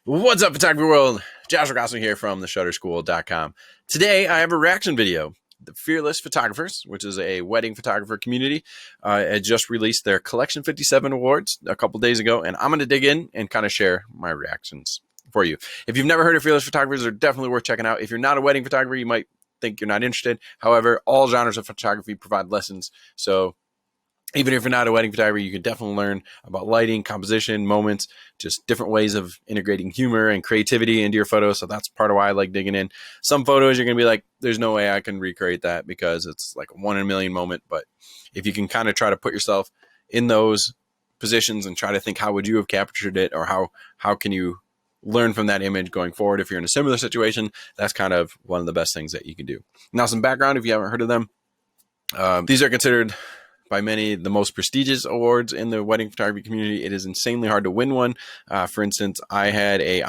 What's up, photography world? Josh Grasso here from theshutterschool.com. Today, I have a reaction video. The Fearless Photographers, which is a wedding photographer community, had just released their Collection 57 awards a couple days ago, and I'm going to dig in and kind of share my reactions for you. If you've never heard of Fearless Photographers, they're definitely worth checking out. If you're not a wedding photographer, you might think you're not interested. However, all genres of photography provide lessons, so even if you're not a wedding photographer, you can definitely learn about lighting, composition, moments, just different ways of integrating humor and creativity into your photos. So that's part of why I like digging in. Some photos you're going to be like, there's no way I can recreate that because it's like a 1 in a million moment. But if you can kind of try to put yourself in those positions and try to think, how would you have captured it, or how can you learn from that image going forward if you're in a similar situation, that's kind of one of the best things that you can do. Now, some background if you haven't heard of them. These are considered by many the most prestigious awards in the wedding photography community. It is insanely hard to win one. For instance, I had a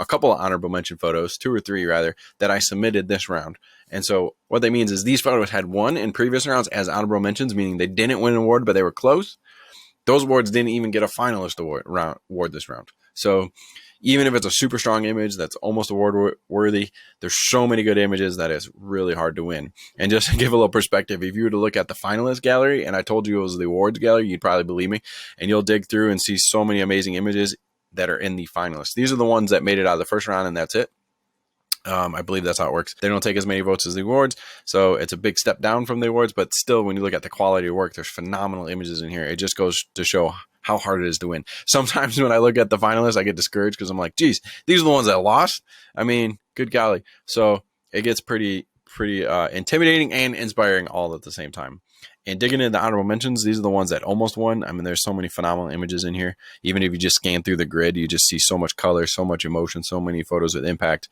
couple of honorable mention photos, 2 or 3 rather, that I submitted this round. And so what that means is these photos had won in previous rounds as honorable mentions, meaning they didn't win an award, but they were close. Those awards didn't even get a finalist award this round. So even if it's a super strong image that's almost award worthy, there's so many good images that it's really hard to win. And just to give a little perspective, if you were to look at the finalist gallery and I told you it was the awards gallery, you'd probably believe me. And you'll dig through and see so many amazing images that are in the finalists. These are the ones that made it out of the first round, and that's it. I believe that's how it works. They don't take as many votes as the awards, so it's a big step down from the awards, but still, when you look at the quality of work, there's phenomenal images in here. It just goes to show how hard it is to win. Sometimes when I look at the finalists, I get discouraged because I'm like, geez, these are the ones that lost. I mean, good golly. So it gets pretty intimidating and inspiring all at the same time. And digging into the honorable mentions, these are the ones that almost won. I mean, there's so many phenomenal images in here. Even if you just scan through the grid, you just see so much color, so much emotion, so many photos with impact.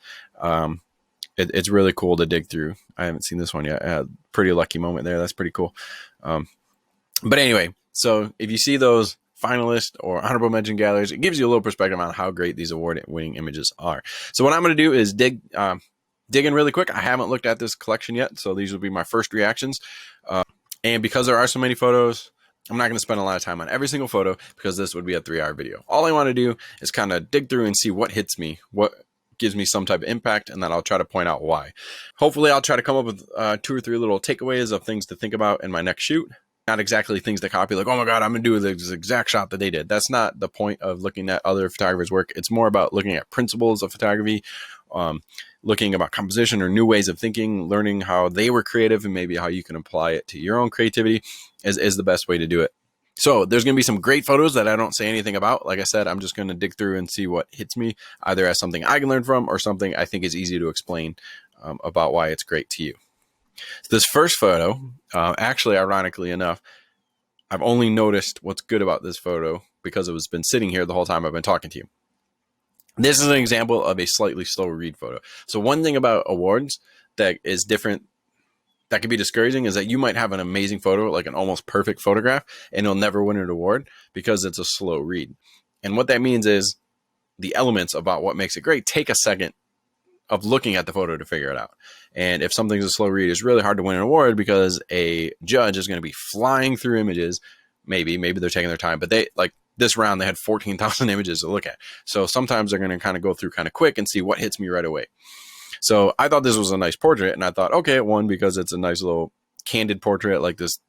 It's really cool to dig through. I haven't seen this one yet. Pretty lucky moment there. That's pretty cool. But anyway, so if you see those finalist or honorable mention galleries, it gives you a little perspective on how great these award-winning images are. So what I'm going to do is dig in really quick. I haven't looked at this collection yet, so these will be my first reactions. And because there are so many photos, I'm not going to spend a lot of time on every single photo because this would be a 3-hour video. All I want to do is kind of dig through and see what hits me, what gives me some type of impact, and then I'll try to point out why. Hopefully, I'll try to come up with 2 or 3 little takeaways of things to think about in my next shoot. Not exactly things to copy, like, oh my God, I'm going to do this exact shot that they did. That's not the point of looking at other photographers' work. It's more about looking at principles of photography, looking about composition or new ways of thinking, learning how they were creative and maybe how you can apply it to your own creativity is the best way to do it. So there's going to be some great photos that I don't say anything about. Like I said, I'm just going to dig through and see what hits me, either as something I can learn from or something I think is easy to explain about why it's great to you. So this first photo, actually, ironically enough, I've only noticed what's good about this photo because it has been sitting here the whole time I've been talking to you. This is an example of a slightly slow read photo. So one thing about awards that is different, that can be discouraging, is that you might have an amazing photo, like an almost perfect photograph, and you'll never win an award because it's a slow read. And what that means is the elements about what makes it great take a second of looking at the photo to figure it out. And if something's a slow read, it's really hard to win an award because a judge is going to be flying through images. Maybe they're taking their time, but they, like this round, they had 14,000 images to look at. So sometimes they're going to kind of go through kind of quick and see what hits me right away. So I thought this was a nice portrait, and I thought, okay, it won because it's a nice little candid portrait, like this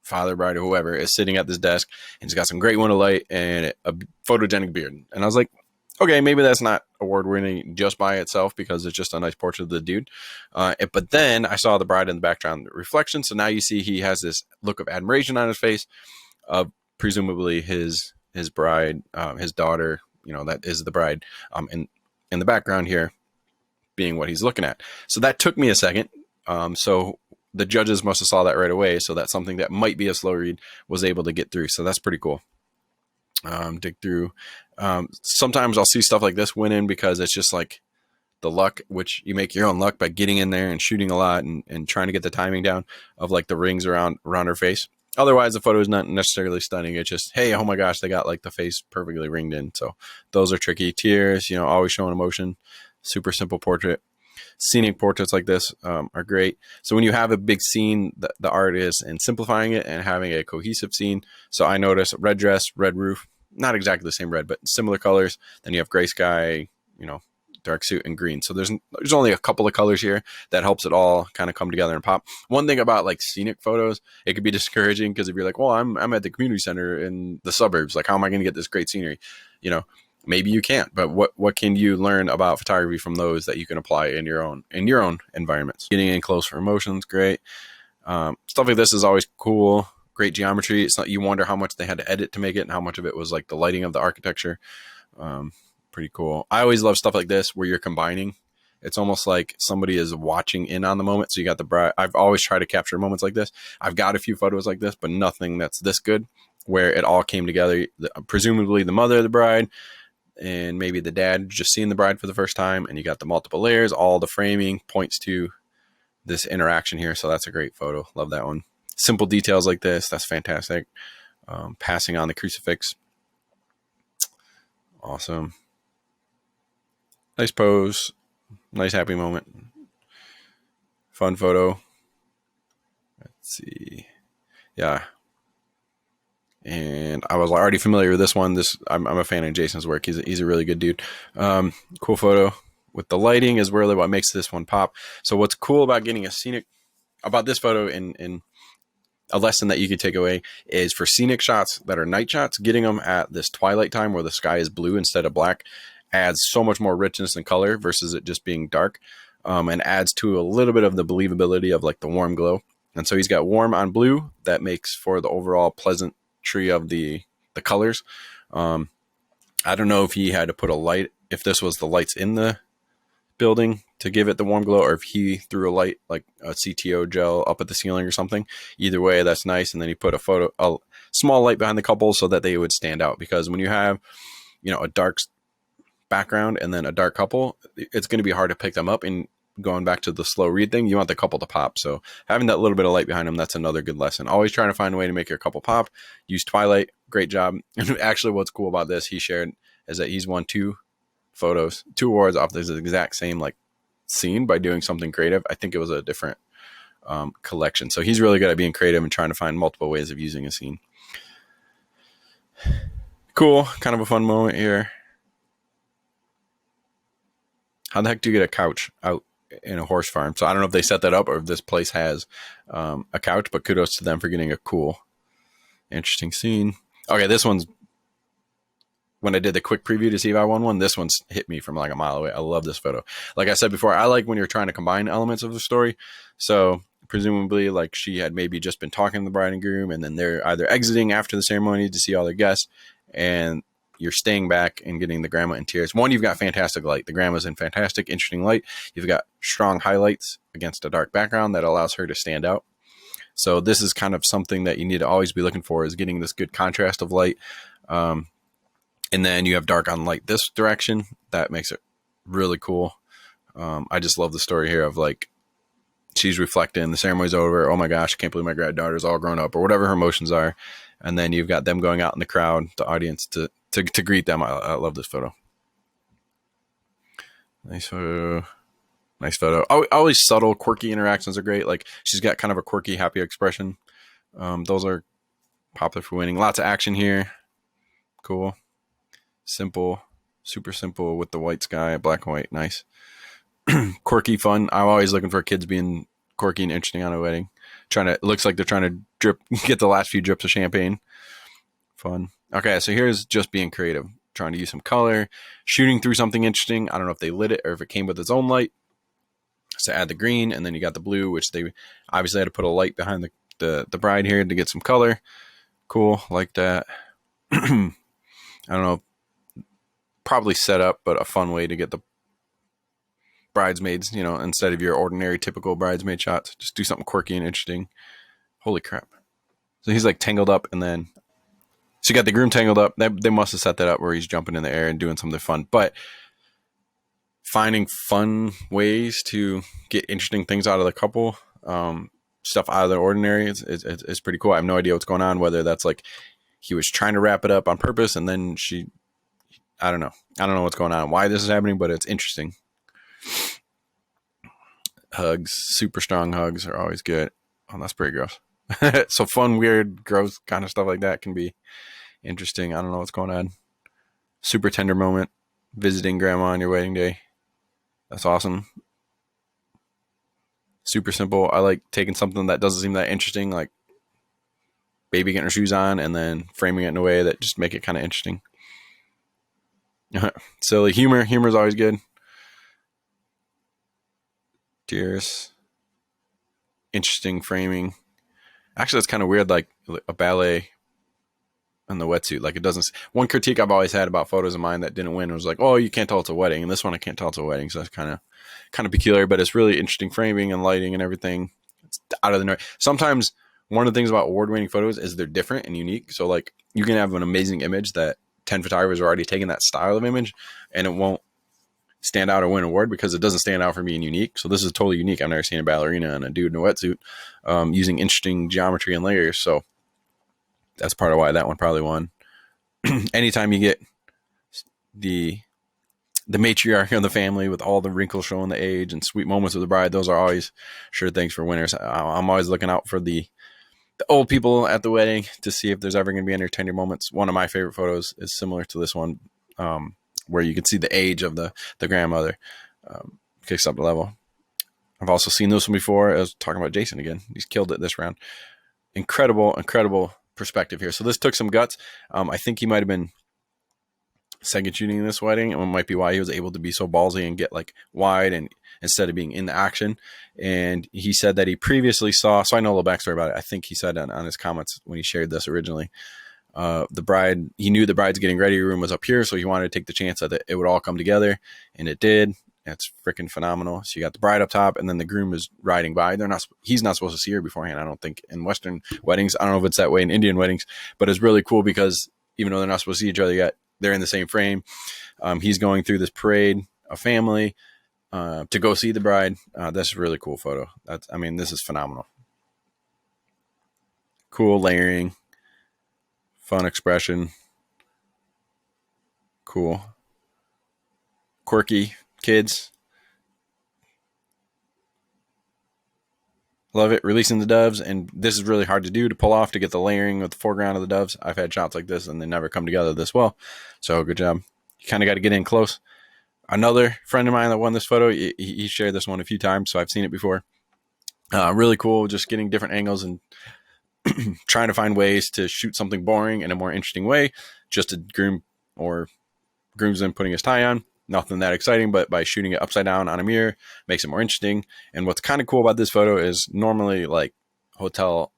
father, bride, or whoever is sitting at this desk, and he's got some great window light and a photogenic beard. And I was like, okay, maybe that's not award-winning just by itself because it's just a nice portrait of the dude. But then I saw the bride in the background reflection, so now you see he has this look of admiration on his face of presumably his bride, his daughter, that is the bride, in the background here being what he's looking at. So that took me a second. So the judges must have saw that right away. So that's something that might be a slow read was able to get through. So that's pretty cool. Dig through. Sometimes I'll see stuff like this win in because it's just like the luck, which you make your own luck by getting in there and shooting a lot and trying to get the timing down of like the rings around her face. Otherwise, the photo is not necessarily stunning. It's just, hey, oh my gosh, they got like the face perfectly ringed in. So those are tricky. Tears, always showing emotion. Super simple portrait. Scenic portraits like this are great. So when you have a big scene, the art is in simplifying it and having a cohesive scene. So I noticed red dress, red roof, not exactly the same red, but similar colors. Then you have gray sky, dark suit, and green. So there's only a couple of colors here that helps it all kind of come together and pop. One thing about like scenic photos, it could be discouraging because if you're like, well, I'm at the community center in the suburbs, like how am I going to get this great scenery? Maybe you can't, but what can you learn about photography from those that you can apply in your own environments? Getting in close for emotions, great. Stuff like this is always cool. Great geometry. It's not, you wonder how much they had to edit to make it and how much of it was like the lighting of the architecture. Pretty cool. I always love stuff like this where you're combining. It's almost like somebody is watching in on the moment. So you got the bride. I've always tried to capture moments like this. I've got a few photos like this, but nothing that's this good where it all came together. Presumably the mother of the bride and maybe the dad just seeing the bride for the first time. And you got the multiple layers, all the framing points to this interaction here. So that's a great photo. Love that one. Simple details like this. That's fantastic. Passing on the crucifix. Awesome. Nice pose. Nice happy moment. Fun photo. Let's see. Yeah. And I was already familiar with this one. I'm a fan of Jason's work. He's a really good dude. Cool photo. With the lighting is really what makes this one pop. So what's cool about getting about this photo in a lesson that you could take away is for scenic shots that are night shots, getting them at this twilight time where the sky is blue instead of black adds so much more richness and color versus it just being dark, and adds to a little bit of the believability of like the warm glow. And so he's got warm on blue that makes for the overall pleasantry of the colors. I don't know if he had to put a light, if this was the lights in the building to give it the warm glow, or if he threw a light like a CTO gel up at the ceiling or something. Either way, that's nice. And then he put a small light behind the couple so that they would stand out, because when you have a dark background and then a dark couple, it's going to be hard to pick them up. And going back to the slow read thing, you want the couple to pop. So having that little bit of light behind them, that's another good lesson. Always trying to find a way to make your couple pop. Use twilight. Great job. And actually what's cool about this, he shared, is that he's won 2 awards off this exact same like scene by doing something creative. I think it was a different collection. So he's really good at being creative and trying to find multiple ways of using a scene. Cool. Kind of a fun moment here. How the heck do you get a couch out in a horse farm? So I don't know if they set that up or if this place has a couch, but kudos to them for getting a cool, interesting scene. Okay, this one's, when I did the quick preview to see if I won one, this one's hit me from like a mile away. I love this photo. Like I said before, I like when you're trying to combine elements of the story. So presumably like she had maybe just been talking to the bride and groom, and then they're either exiting after the ceremony to see all their guests, and you're staying back and getting the grandma in tears. One, you've got fantastic light. The grandma's in fantastic, interesting light. You've got strong highlights against a dark background that allows her to stand out. So this is kind of something that you need to always be looking for, is getting this good contrast of light. And then you have dark on light this direction. That makes it really cool. I just love the story here of like, she's reflecting, the ceremony's over. Oh my gosh, I can't believe my granddaughter's all grown up, or whatever her emotions are. And then you've got them going out in the crowd, the audience to greet them. I love this photo. Nice photo. Nice photo. Always subtle, quirky interactions are great. Like she's got kind of a quirky, happy expression. Those are popular for winning. Lots of action here. Cool. Simple, super simple with the white sky, black and white. Nice. Quirky, fun. I'm always looking for kids being quirky and interesting on a wedding. It looks like they're trying to get the last few drips of champagne. Fun. Okay, so here's just being creative, trying to use some color, shooting through something interesting. I don't know if they lit it or if it came with its own light. So add the green, and then you got the blue, which they obviously had to put a light behind the bride here to get some color. Cool, like that. I don't know, probably set up, but a fun way to get the bridesmaids, instead of your ordinary typical bridesmaid shots, just do something quirky and interesting. Holy crap. So he's like tangled up, and then so you got the groom tangled up. They must have set that up where he's jumping in the air and doing something fun. But finding fun ways to get interesting things out of the couple, stuff out of the ordinary is pretty cool. I have no idea what's going on, whether that's like he was trying to wrap it up on purpose and then I don't know. I don't know what's going on, why this is happening, but it's interesting. Hugs, super strong hugs are always good. Oh, that's pretty gross. So fun, weird, gross kind of stuff like that can be Interesting. I don't know what's going on. Super tender moment. Visiting grandma on your wedding day. That's awesome. Super simple. I like taking something that doesn't seem that interesting, like baby getting her shoes on, and then framing it in a way that just make it kind of interesting. Silly humor. Humor is always good. Tears. Interesting framing. Actually, that's kind of weird, like a ballet on the wetsuit. Like, it doesn't. One critique I've always had about photos of mine that didn't win was like, oh, you can't tell it's a wedding, and this one I can't tell it's a wedding. So that's kind of peculiar, but it's really interesting framing and lighting and everything. It's out of the norm. Sometimes one of the things about award-winning photos is they're different and unique. So like, you can have an amazing image that 10 photographers are already taking that style of image, and it won't stand out or win an award because it doesn't stand out for being unique. So this is totally unique. I've never seen a ballerina and a dude in a wetsuit using interesting geometry and layers. So that's part of why that one probably won. Anytime you get the matriarch of the family with all the wrinkles showing the age and sweet moments with the bride, those are always sure things for winners. I'm always looking out for the old people at the wedding to see if there's ever going to be any tender moments. One of my favorite photos is similar to this one, where you can see the age of the grandmother. Kicks up the level. I've also seen this one before. I was talking about Jason again. He's killed it this round. Incredible perspective here. So this took some guts. I think he might have been second shooting in this wedding, and it might be why he was able to be so ballsy and get like wide and instead of being in the action. And he said that he previously saw, so I know a little backstory about it. I think he said on his comments when he shared this originally, the bride, he knew the bride's getting ready room was up here, so he wanted to take the chance that it would all come together, and it did. It's freaking phenomenal. So you got the bride up top, and then the groom is riding by. He's not supposed to see her beforehand, I don't think, in Western weddings. I don't know if it's that way in Indian weddings, but it's really cool because even though they're not supposed to see each other yet, they're in the same frame. He's going through this parade of family to go see the bride. That's a really cool photo. This is phenomenal. Cool layering, fun expression, cool, quirky kids. Love it. Releasing the doves, and this is really hard to do, to pull off, to get the layering with the foreground of the doves. I've had shots like this and they never come together this well. So good job. You kind of got to get in close. Another friend of mine that won this photo, he shared this one a few times, so I've seen it before. Really cool, just getting different angles and trying to find ways to shoot something boring in a more interesting way. Just a groom or groomsman putting his tie on. Nothing that exciting, but by shooting it upside down on a mirror, makes it more interesting. And what's kind of cool about this photo is normally like hotel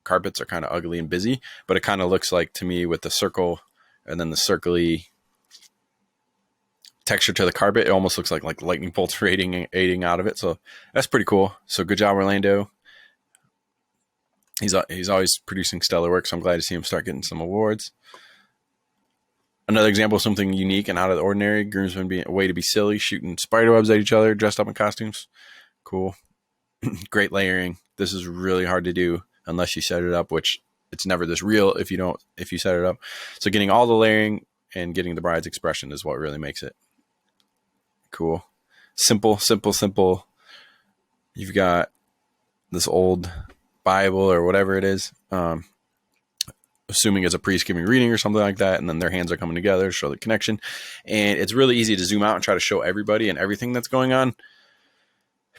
carpets are kind of ugly and busy, but it kind of looks like, to me, with the circle and then the circly texture to the carpet, it almost looks like lightning bolts radiating out of it. So that's pretty cool. So good job, Orlando. He's always producing stellar work, so I'm glad to see him start getting some awards. Another example of something unique and out of the ordinary. Groomsmen being a way to be silly, shooting spider webs at each other, dressed up in costumes. Cool. Great layering. This is really hard to do unless you set it up, which it's never this real if you set it up. So getting all the layering and getting the bride's expression is what really makes it cool. Simple. You've got this old Bible or whatever it is, assuming it's a priest giving reading or something like that, and then their hands are coming together to show the connection. And it's really easy to zoom out and try to show everybody and everything that's going on.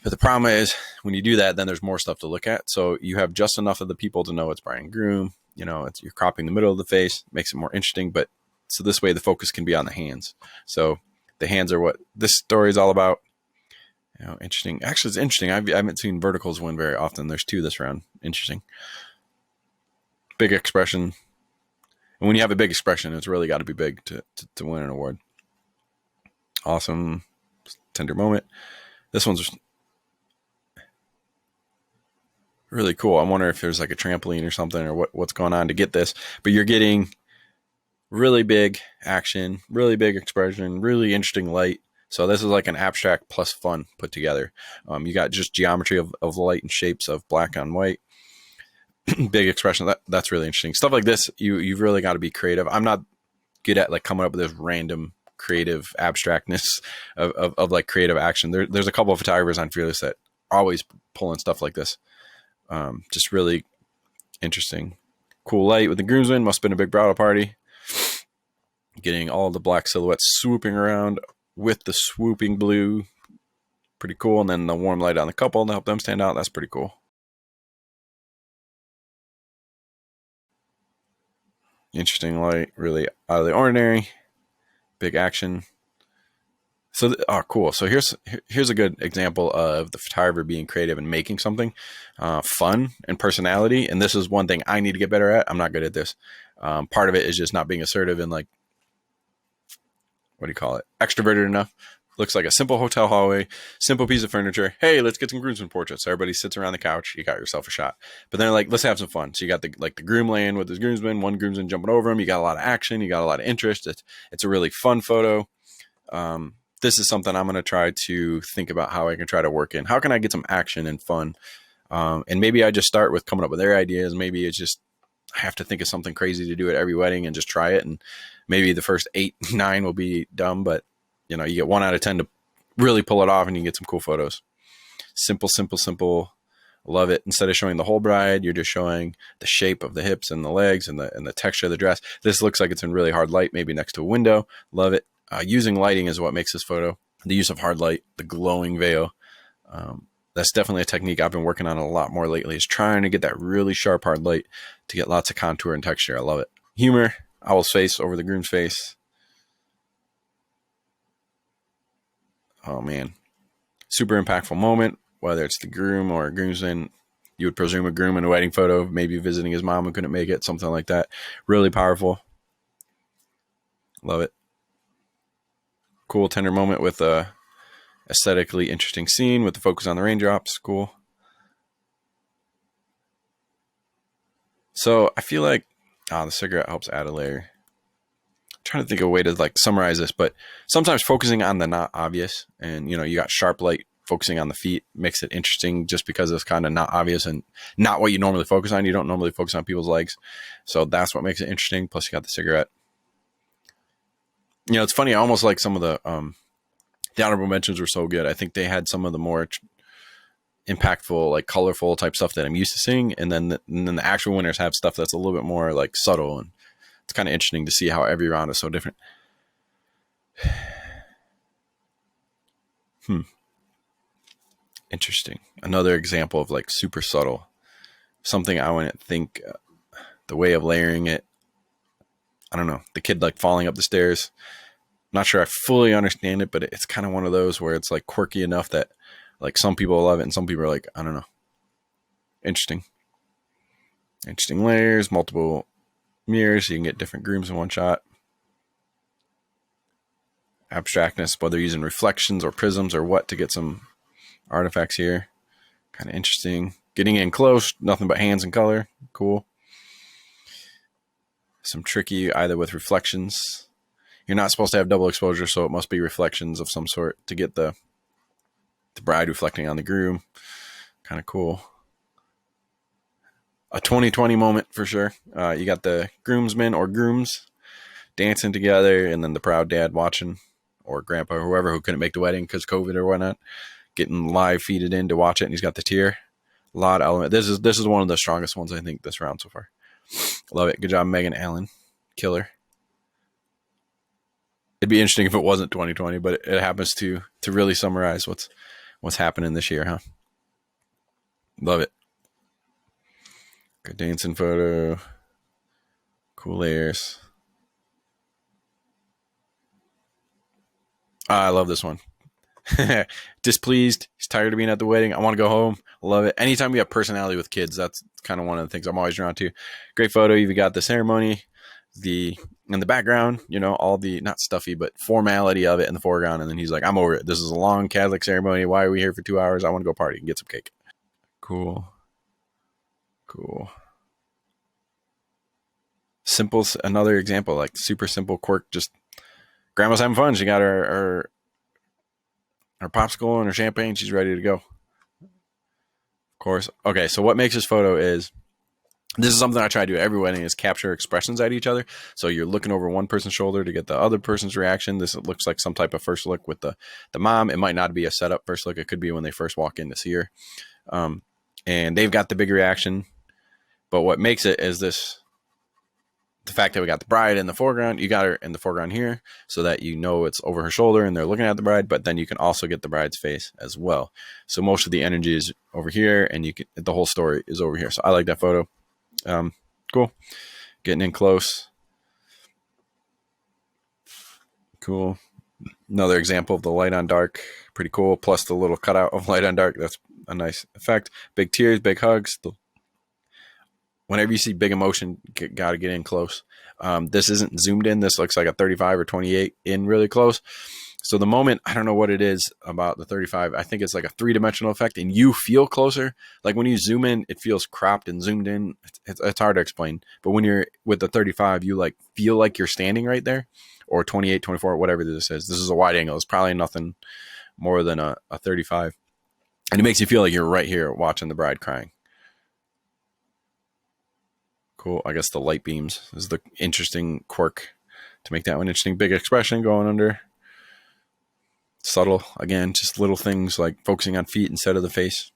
But the problem is, when you do that, then there's more stuff to look at. So you have just enough of the people to know it's bride and groom. You're cropping the middle of the face, makes it more interesting. But so this way, the focus can be on the hands. So the hands are what this story is all about. Interesting. Actually, it's interesting. I haven't seen verticals win very often. There's 2 this round. Interesting. Big expression. And when you have a big expression, it's really got to be big to win an award. Awesome. Tender moment. This one's really cool. I wonder if there's like a trampoline or something or what's going on to get this. But you're getting really big action, really big expression, really interesting light. So this is like an abstract plus fun put together. You got just geometry of light and shapes of black on white. Big expression. That's really interesting. Stuff like this, you've really got to be creative. I'm not good at like coming up with this random creative abstractness of like creative action. There's a couple of photographers on Fearless that are always pulling stuff like this. Just really interesting. Cool light with the groomsmen. Must have been a big bridal party. Getting all the black silhouettes swooping around with the swooping blue. Pretty cool. And then the warm light on the couple to help them stand out. That's pretty cool. Interesting light. Really out of the ordinary. Big action. So, cool. So here's a good example of the photographer being creative and making something fun and personality. And this is one thing I need to get better at. I'm not good at this. Part of it is just not being assertive and like, what do you call it? Extroverted enough. Looks like a simple hotel hallway, simple piece of furniture. Hey, let's get some groomsmen portraits. Everybody sits around the couch. You got yourself a shot. But then like, let's have some fun. So you got the groom laying with his groomsmen, one groomsman jumping over him. You got a lot of action. You got a lot of interest. It's a really fun photo. This is something I'm going to try to think about how I can try to work in. How can I get some action and fun? And maybe I just start with coming up with their ideas. Maybe it's just, I have to think of something crazy to do at every wedding and just try it. And maybe the first 8, 9 will be dumb, but you know, you get 1 out of 10 to really pull it off and you get some cool photos. Simple, simple, simple. Love it. Instead of showing the whole bride, you're just showing the shape of the hips and the legs and the texture of the dress. This looks like it's in really hard light, maybe next to a window. Love it. Using lighting is what makes this photo. The use of hard light, the glowing veil. That's definitely a technique I've been working on a lot more lately, is trying to get that really sharp hard light to get lots of contour and texture. I love it. Humor, owl's face over the groom's face. Oh man. Super impactful moment, whether it's the groom or a groomsman. You would presume a groom in a wedding photo, maybe visiting his mom who couldn't make it, something like that. Really powerful. Love it. Cool, tender moment with a aesthetically interesting scene with the focus on the raindrops. Cool. So I feel like the cigarette helps add a layer. I'm trying to think of a way to like summarize this, but sometimes focusing on the not obvious, and you know, you got sharp light focusing on the feet makes it interesting just because it's kind of not obvious and not what you normally focus on. You don't normally focus on people's legs. So that's what makes it interesting. Plus you got the cigarette. You know, it's funny. I almost like some of the honorable mentions were so good. I think they had some of the more impactful, like colorful type stuff that I'm used to seeing. And then the actual winners have stuff that's a little bit more like subtle. And it's kind of interesting to see how every round is so different. Interesting. Another example of like super subtle. Something I wouldn't think, the way of layering it. I don't know. The kid like falling up the stairs. Not sure I fully understand it, but it's kind of one of those where it's like quirky enough that like some people love it and some people are like, I don't know. Interesting. Interesting layers, multiple mirrors. So you can get different grooms in one shot. Abstractness, whether using reflections or prisms or what to get some artifacts here. Kind of interesting. Getting in close, nothing but hands and color. Cool. Some tricky either with reflections. You're not supposed to have double exposure, so it must be reflections of some sort to get the bride reflecting on the groom. Kind of cool. A 2020 moment for sure. You got the groomsmen or grooms dancing together, and then the proud dad watching, or grandpa or whoever who couldn't make the wedding because COVID or whatnot, getting live feeded in to watch it, and he's got the tear. A lot of element. This is one of the strongest ones I think this round so far. Love it. Good job, Megan Allen. Killer. It'd be interesting if it wasn't 2020, but it happens to really summarize what's happening this year, huh? Love it. Good dancing photo. Cool layers. I love this one. Displeased. He's tired of being at the wedding. I want to go home. Love it. Anytime you have personality with kids, that's kind of one of the things I'm always drawn to. Great photo. You've got the ceremony, in the background, you know, all the not stuffy, but formality of it in the foreground. And then he's like, I'm over it. This is a long Catholic ceremony. Why are we here for 2 hours? I want to go party and get some cake. Cool. Simple. Another example, like super simple quirk. Just grandma's having fun. She got her popsicle and her champagne. She's ready to go. Of course. Okay. So what makes this photo is, this is something I try to do at every wedding, is capture expressions at each other. So you're looking over one person's shoulder to get the other person's reaction. This looks like some type of first look with the mom. It might not be a setup first look. It could be when they first walk in to see her. And they've got the big reaction. But what makes it is this the fact that we got the bride in the foreground, you got her in the foreground here so that you know it's over her shoulder and they're looking at the bride, but then you can also get the bride's face as well. So most of the energy is over here and the whole story is over here. So I like that photo. Cool. Getting in close. Cool. Another example of the light on dark. Pretty cool. Plus the little cutout of light on dark. That's a nice effect. Big tears, big hugs. Whenever you see big emotion, got to get in close. This isn't zoomed in. This looks like a 35 or 28 in really close. So the moment, I don't know what it is about the 35. I think it's like a 3-dimensional effect and you feel closer. Like when you zoom in, it feels cropped and zoomed in. It's hard to explain. But when you're with the 35, you like feel like you're standing right there, or 28, 24, whatever this is. This is a wide angle. It's probably nothing more than a 35. And it makes you feel like you're right here watching the bride crying. Cool. I guess the light beams is the interesting quirk to make that one interesting. Big expression going under. Subtle. Again, just little things like focusing on feet instead of the face.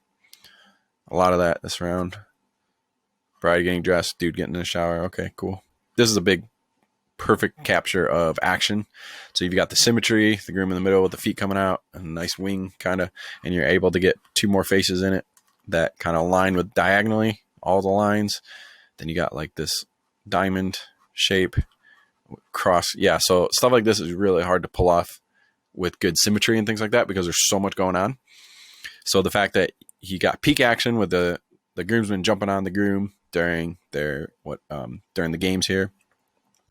A lot of that this round. Bride getting dressed, dude getting in the shower. Okay, cool. This is a big, perfect capture of action. So you've got the symmetry, the groom in the middle with the feet coming out, a nice wing kind of, and you're able to get 2 more faces in it that kind of align with diagonally all the lines. Then you got like this diamond shape cross. Yeah, so stuff like this is really hard to pull off with good symmetry and things like that because there's so much going on. So the fact that he got peak action with the groomsmen jumping on the groom during during the games here,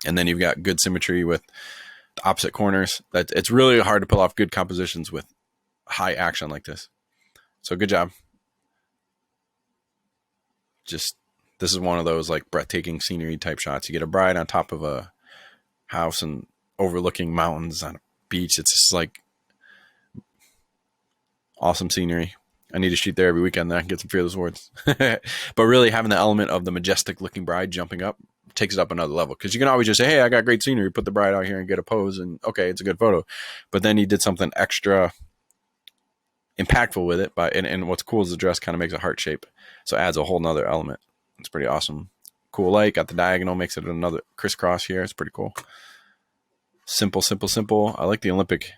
and then you've got good symmetry with the opposite corners. That it's really hard to pull off good compositions with high action like this. So good job. This is one of those like breathtaking scenery type shots. You get a bride on top of a house and overlooking mountains on a beach. It's just like awesome scenery. I need to shoot there every weekend. Then I can get some Fearless awards. But really having the element of the majestic looking bride jumping up takes it up another level. Because you can always just say, hey, I got great scenery. Put the bride out here and get a pose. And okay, it's a good photo. But then he did something extra impactful with it. And what's cool is the dress kind of makes a heart shape. So it adds a whole nother element. It's pretty awesome. Cool light. Got the diagonal. Makes it another crisscross here. It's pretty cool. Simple, simple, simple. I like the Olympic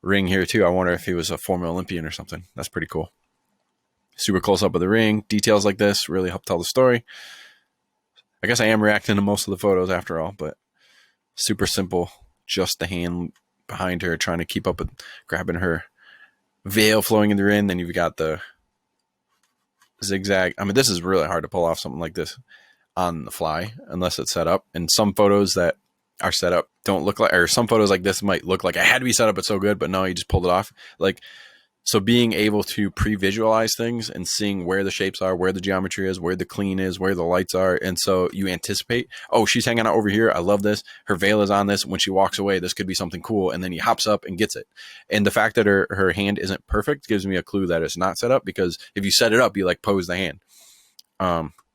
ring here too. I wonder if he was a former Olympian or something. That's pretty cool. Super close up of the ring. Details like this really help tell the story. I guess I am reacting to most of the photos after all, but super simple. Just the hand behind her trying to keep up with grabbing her veil flowing in the ring. Then you've got the zigzag. I mean, this is really hard to pull off something like this on the fly unless it's set up. And some photos that are set up don't look like, or some photos like this might look like it had to be set up. It's so good, but no, you just pulled it off. Like, so being able to pre-visualize things and seeing where the shapes are, where the geometry is, where the clean is, where the lights are. And so you anticipate, oh, she's hanging out over here. I love this. Her veil is on this. When she walks away, this could be something cool. And then he hops up and gets it. And the fact that her hand isn't perfect gives me a clue that it's not set up, because if you set it up, you like pose the hand.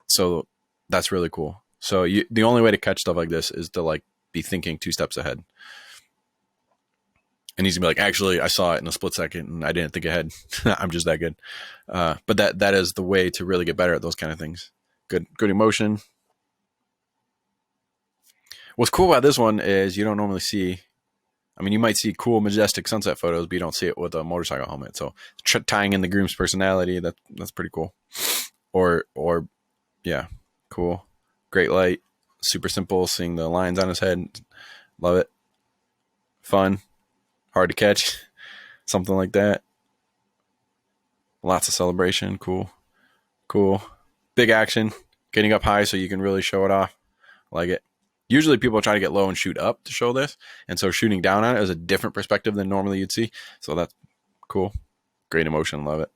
So that's really cool. So the only way to catch stuff like this is to like be thinking 2 steps ahead. And he's gonna be like, actually, I saw it in a split second and I didn't think ahead. I'm just that good. But that is the way to really get better at those kind of things. Good emotion. What's cool about this one is you don't normally see, I mean, you might see cool, majestic sunset photos, but you don't see it with a motorcycle helmet. So tying in the groom's personality, that's pretty cool. Or yeah, cool. Great light. Super simple. Seeing the lines on his head. Love it. Fun. Hard to catch. Something like that. Lots of celebration. Cool. Big action. Getting up high so you can really show it off. Like it. Usually people try to get low and shoot up to show this. And so shooting down on it is a different perspective than normally you'd see. So that's cool. Great emotion. Love it.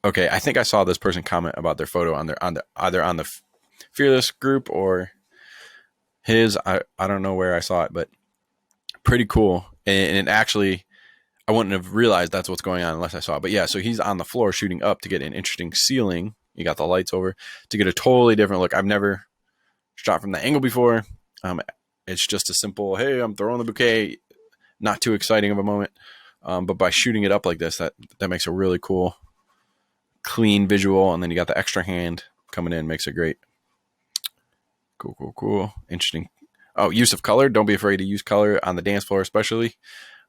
Okay, I think I saw this person comment about their photo on either on the Fearless group or his. I don't know where I saw it, but pretty cool. And it actually, I wouldn't have realized that's what's going on unless I saw it. But yeah, so he's on the floor shooting up to get an interesting ceiling. You got the lights over to get a totally different look. I've never shot from that angle before. It's just a simple, hey, I'm throwing the bouquet. Not too exciting of a moment. But by shooting it up like this, that makes a really cool, clean visual. And then you got the extra hand coming in, makes it great. Cool, cool, cool. Interesting. Oh, use of color. Don't be afraid to use color on the dance floor, especially.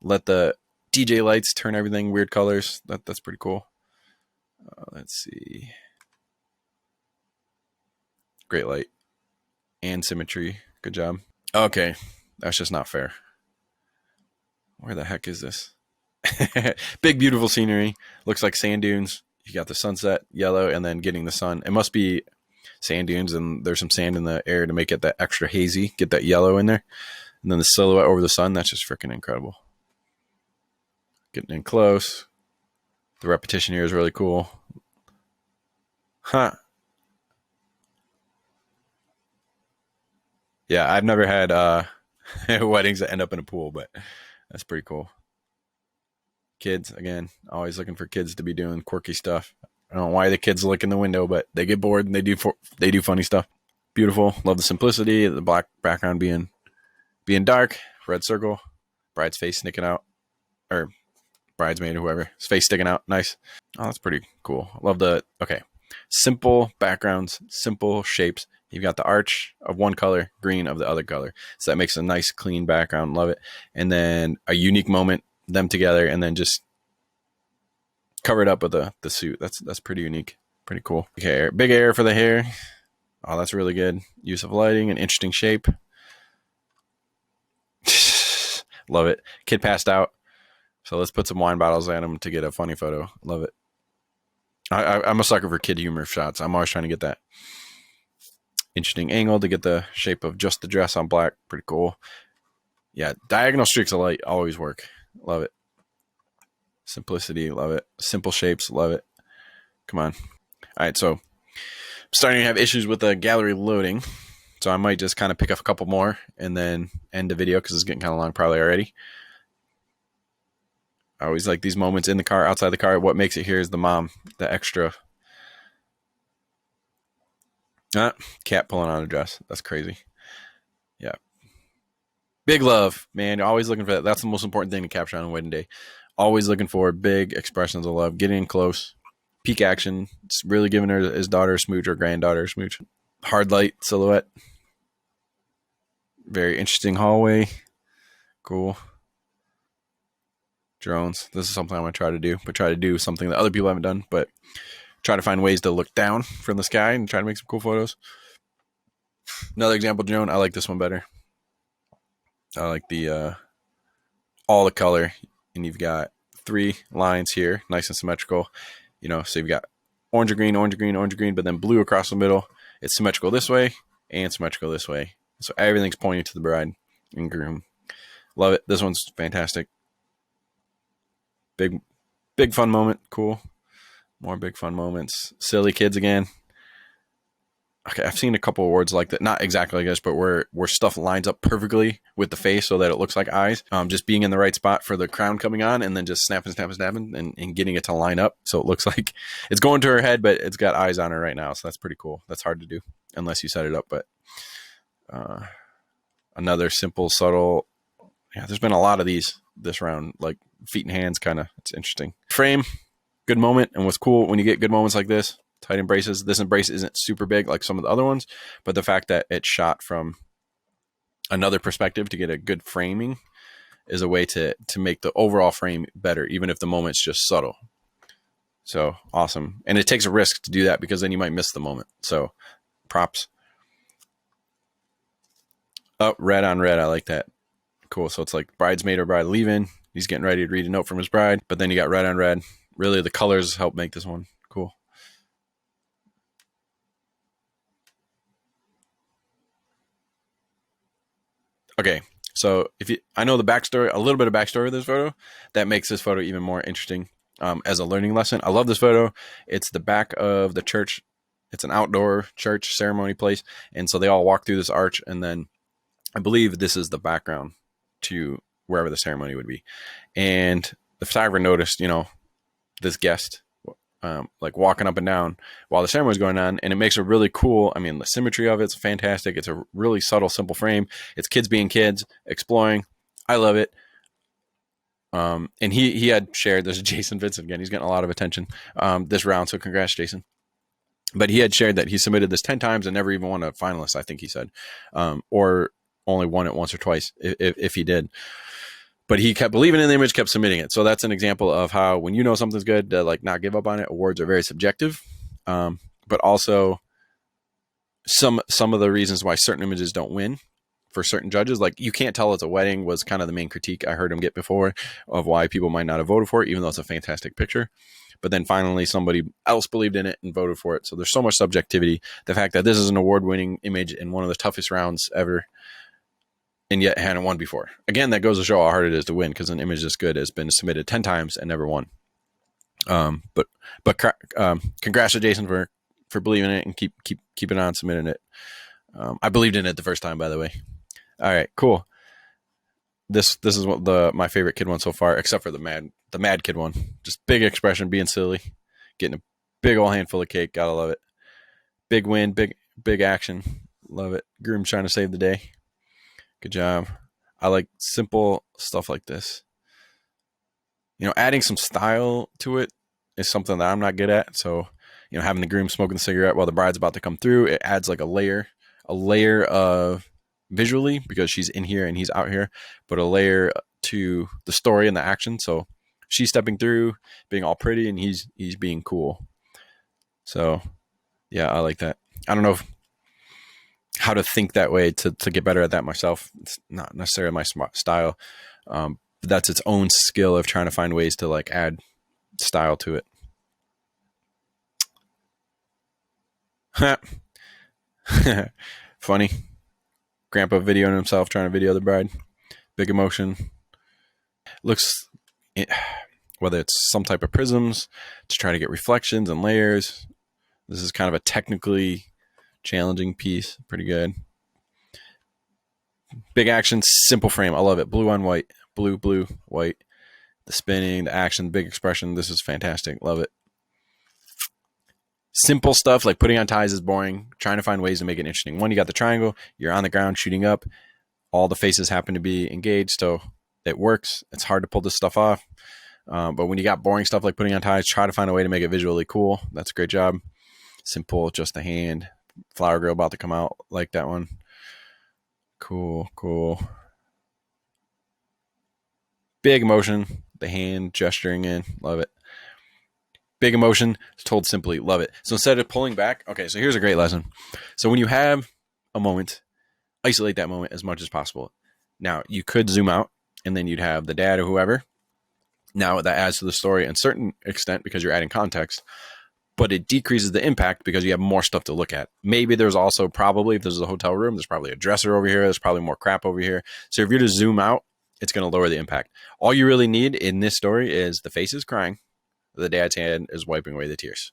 Let the DJ lights turn everything weird colors. That's pretty cool. Let's see. Great light and symmetry. Good job. Okay, that's just not fair. Where the heck is this? Big, beautiful scenery. Looks like sand dunes. You got the sunset, yellow, and then getting the sun. It must be sand dunes, and there's some sand in the air to make it that extra hazy. Get that yellow in there. And then the silhouette over the sun. That's just freaking incredible. Getting in close. The repetition here is really cool. Huh. Yeah, I've never had weddings that end up in a pool, but that's pretty cool. Kids, again, always looking for kids to be doing quirky stuff. I don't know why the kids look in the window, but they get bored and they do funny stuff. Beautiful. Love the simplicity. The black background being dark. Red circle. Bride's face sticking out, or bridesmaid or whoever. His face sticking out. Nice. Oh, that's pretty cool. Love the simple backgrounds, simple shapes. You've got the arch of one color, green of the other color. So that makes a nice, clean background. Love it. And then a unique moment, them together, and then just cover it up with the suit. That's pretty unique. Pretty cool. Okay, big air for the hair. Oh, that's really good. Use of lighting, an interesting shape. Love it. Kid passed out. So let's put some wine bottles at him to get a funny photo. Love it. I'm a sucker for kid humor shots. I'm always trying to get that interesting angle to get the shape of just the dress on black. Pretty cool. Yeah, diagonal streaks of light always work. Love it. Simplicity, love it. Simple shapes, love it. Come on. All right, so I'm starting to have issues with the gallery loading. So I might just kind of pick up a couple more and then end the video because it's getting kind of long probably already. I always like these moments in the car, outside the car. What makes it here is the mom, the extra. Cat pulling on a dress. That's crazy. Yeah. Big love, man. You're always looking for that. That's the most important thing to capture on a wedding day. Always looking for big expressions of love. Getting in close. Peak action. It's really giving her his daughter a smooch or granddaughter a smooch. Hard light silhouette. Very interesting hallway. Cool. Drones. This is something I'm going to try to do. But try to do something that other people haven't done. But try to find ways to look down from the sky and try to make some cool photos. Another example drone. I like this one better. I like the all the color, and you've got 3 lines here, nice and symmetrical. You know, so you've got orange or green, orange or green, orange or green, but then blue across the middle. It's symmetrical this way and symmetrical this way. So everything's pointing to the bride and groom. Love it. This one's fantastic. Big fun moment. Cool. More big fun moments. Silly kids again. Okay, I've seen a couple awards like that. Not exactly like this, but where stuff lines up perfectly with the face so that it looks like eyes. Just being in the right spot for the crown coming on and then just snapping and getting it to line up so it looks like it's going to her head, but it's got eyes on her right now. So that's pretty cool. That's hard to do unless you set it up. But another simple, subtle. Yeah, there's been a lot of these this round, like feet and hands kind of. It's interesting. Frame, good moment. And what's cool when you get good moments like this, tight embraces. This embrace isn't super big like some of the other ones, but the fact that it's shot from another perspective to get a good framing is a way to make the overall frame better, even if the moment's just subtle. So awesome. And it takes a risk to do that because then you might miss the moment. So props. Oh, red on red. I like that. Cool. So it's like bridesmaid or bride leaving. He's getting ready to read a note from his bride, but then you got red on red. Really, the colors help make this one cool. Okay, so I know the backstory, a little bit of backstory of this photo, that makes this photo even more interesting as a learning lesson. I love this photo. It's the back of the church. It's an outdoor church ceremony place, and so they all walk through this arch, and then I believe this is the background to wherever the ceremony would be. And the photographer noticed, this guest like walking up and down while the ceremony is going on, and it makes it really cool. I mean, the symmetry of it's fantastic. It's a really subtle, simple frame. It's kids being kids, exploring. I love it. And he had shared, there's Jason Vinson again. He's getting a lot of attention this round, so congrats, Jason. But he had shared that he submitted this 10 times and never even won a finalist, I think he said, or only won it once or twice if he did. But he kept believing in the image, kept submitting it. So that's an example of how when you know something's good, to like not give up on it. Awards are very subjective, but also some of the reasons why certain images don't win for certain judges, like you can't tell it's a wedding, was kind of the main critique I heard him get before of why people might not have voted for it, even though it's a fantastic picture. But then finally somebody else believed in it and voted for it. So there's so much subjectivity. The fact that this is an award-winning image in one of the toughest rounds ever, and yet hadn't won before. Again, that goes to show how hard it is to win, because an image this good has been submitted 10 times and never won. But congrats to Jason for believing in it and keeping on submitting it. I believed in it the first time, by the way. All right, cool. This is what my favorite kid one so far, except for the mad kid one. Just big expression, being silly, getting a big old handful of cake. Gotta love it. Big win, big action. Love it. Groom trying to save the day. Good job. I like simple stuff like this. You know, adding some style to it is something that I'm not good at. So, you know, having the groom smoking the cigarette while the bride's about to come through, it adds like a layer of visually, because she's in here and he's out here, but a layer to the story and the action. So she's stepping through, being all pretty, and he's being cool. So yeah, I like that. I don't know how to think that way to get better at that myself. It's not necessarily my style, but that's its own skill of trying to find ways to like add style to it. Funny. Grandpa videoing himself trying to video the bride. Big emotion. Looks, whether it's some type of prisms to try to get reflections and layers. This is kind of a technically challenging piece. Pretty good. Big action, simple frame. I love it. Blue on white. Blue, white. The spinning, the action, big expression. This is fantastic. Love it. Simple stuff like putting on ties is boring. Trying to find ways to make it interesting. One, you got the triangle. You're on the ground shooting up. All the faces happen to be engaged, so it works. It's hard to pull this stuff off. But when you got boring stuff like putting on ties, try to find a way to make it visually cool. That's a great job. Simple, just a hand. Flower girl about to come out. Like that one. Cool. Big emotion. The hand gesturing in. Love it. Big emotion. It's told simply. Love it. So instead of pulling back, okay, so here's a great lesson. So when you have a moment, isolate that moment as much as possible. Now, you could zoom out, and then you'd have the dad or whoever. Now, that adds to the story in a certain extent because you're adding context, but it decreases the impact because you have more stuff to look at. Maybe there's also probably, if this is a hotel room, there's probably a dresser over here. There's probably more crap over here. So if you're to zoom out, it's going to lower the impact. All you really need in this story is the face is crying. The dad's hand is wiping away the tears.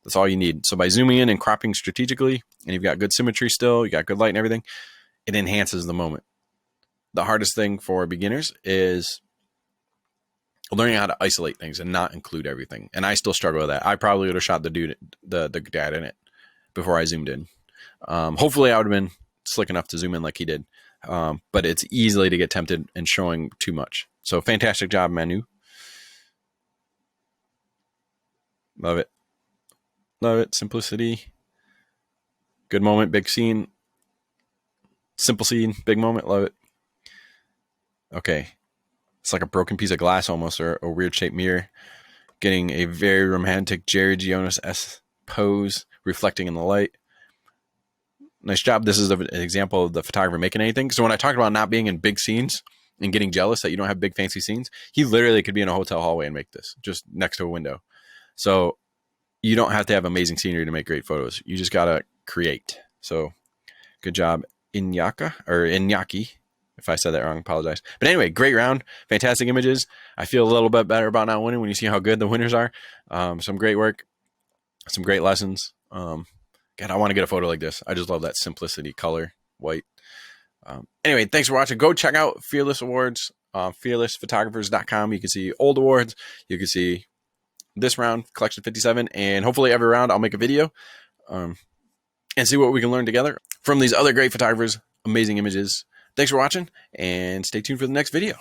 That's all you need. So by zooming in and cropping strategically, and you've got good symmetry still, you got good light and everything, it enhances the moment. The hardest thing for beginners is learning how to isolate things and not include everything. And I still struggle with that. I probably would have shot the dad in it before I zoomed in. Hopefully I would have been slick enough to zoom in like he did. But it's easily to get tempted in showing too much. So fantastic job, Manu. Love it. Love it. Simplicity. Good moment. Big scene. Simple scene. Big moment. Love it. Okay. It's like a broken piece of glass almost, or a weird shaped mirror. Getting a very romantic Jerry Jonas-esque pose, reflecting in the light. Nice job. This is an example of the photographer making anything. So when I talked about not being in big scenes and getting jealous that you don't have big fancy scenes, he literally could be in a hotel hallway and make this just next to a window. So you don't have to have amazing scenery to make great photos. You just got to create. So good job, Iñaki. If I said that wrong, apologize. But anyway, great round. Fantastic images. I feel a little bit better about not winning when you see how good the winners are. Some great work. Some great lessons. God, I want to get a photo like this. I just love that simplicity, color, white. Anyway, thanks for watching. Go check out Fearless Awards, fearlessphotographers.com. You can see old awards. You can see this round, Collection 57, and hopefully every round I'll make a video and see what we can learn together from these other great photographers. Amazing images. Thanks for watching, and stay tuned for the next video.